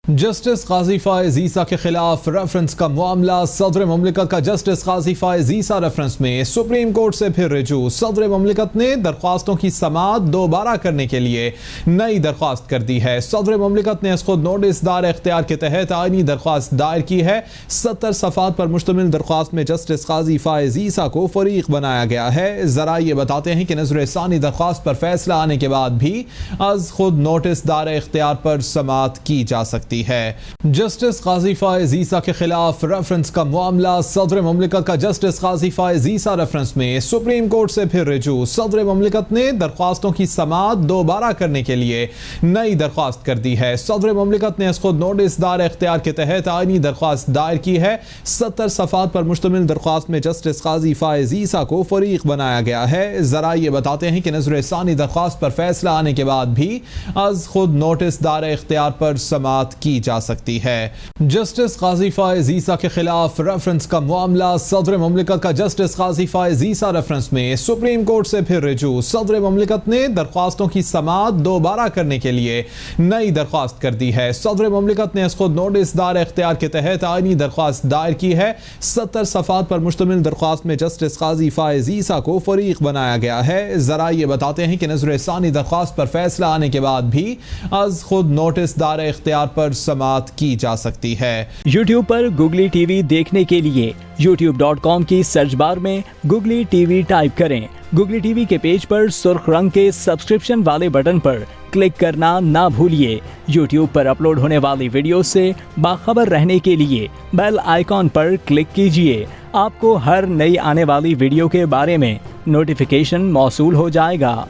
Justice काजी फायज ईसा के खिलाफ reference का मामला सदर ममलिकत का जस्टिस काजी फायज ईसा रेफरेंस में सुप्रीम कोर्ट से फिर रिजू। सदर ममलिकत ने दरख्वास्तों की समाअत दोबारा करने के लिए नई दरख्वास्त कर दी है। सदर ममलिकत ने खुद नोटिस दार इख्तियार के तहत आईनी दरख्वास्त दायर की है। 70 सफ़ात पर मुश्तमिल दरख्वास्त में जस्टिस काजी फायज ईसा को फरीक बनाया गया है। जरा ये बताते हैं कि नजर सानी दरख्वास्त पर फैसला आने के बाद भी आज खुद नोटिस दार इख्तियार पर समाअत की जा सकती है। जस्टिस काजी फायज ईसा के खिलाफ रेफरेंस का मामला सदर ममलिकत का जस्टिस काजी फायज ईसा रेफरेंस में सुप्रीम कोर्ट से फिर रिजू। सदर ममलिकत ने दरख्वास्तों की समाअत दोबारा करने के लिए नई दरख्वास्त कर दी है। सदर ममलिकत ने खुद नोटिस दार इख्तियार के तहत आईनी दरख्वास्त दायर की है। 70 सफ़ात पर मुश्तमिल दरख्वास्त में जस्टिस काजी फायज ईसा को फरीक बनाया गया है। जरा ये बताते हैं कि नजर सानी दरख्वास्त पर फैसला आने के बाद भी आज खुद नोटिस दार इख्तियार पर समाअत की जा सकती है। जस्टिस काजी फायज ईसा के खिलाफ रेफरेंस का मामला सदर ममलिकत का जस्टिस काजी फायज ईसा रेफरेंस में सुप्रीम कोर्ट से फिर रिजू। सदर ममलिकत ने दरख्वास्तों की समाअत दोबारा करने के लिए नई दरख्वास्त कर दी है। सदर ममलिकत ने खुद नोटिस दार इख्तियार के तहत आईनी दरख्वास्त दायर की है। 70 सफ़ात पर मुश्तमिल दरख्वास्त में जस्टिस काजी फायज ईसा को फरीक बनाया गया है। जरा ये बताते हैं कि नजर सानी दरख्वास्त पर फैसला आने के बाद भी आज खुद नोटिस दार इख्तियार पर समाअत की जा सकती है। YouTube पर गुगली टीवी देखने के लिए youtube.com की सर्च बार में गुगली टीवी टाइप करें। गुगली टीवी के पेज पर सुर्ख रंग के सब्सक्रिप्शन वाले बटन पर क्लिक करना ना भूलिए। YouTube पर अपलोड होने वाली वीडियो से बाखबर रहने के लिए बेल आइकॉन पर क्लिक कीजिए। आपको हर नई आने वाली वीडियो के बारे में नोटिफिकेशन मौसूल हो जाएगा।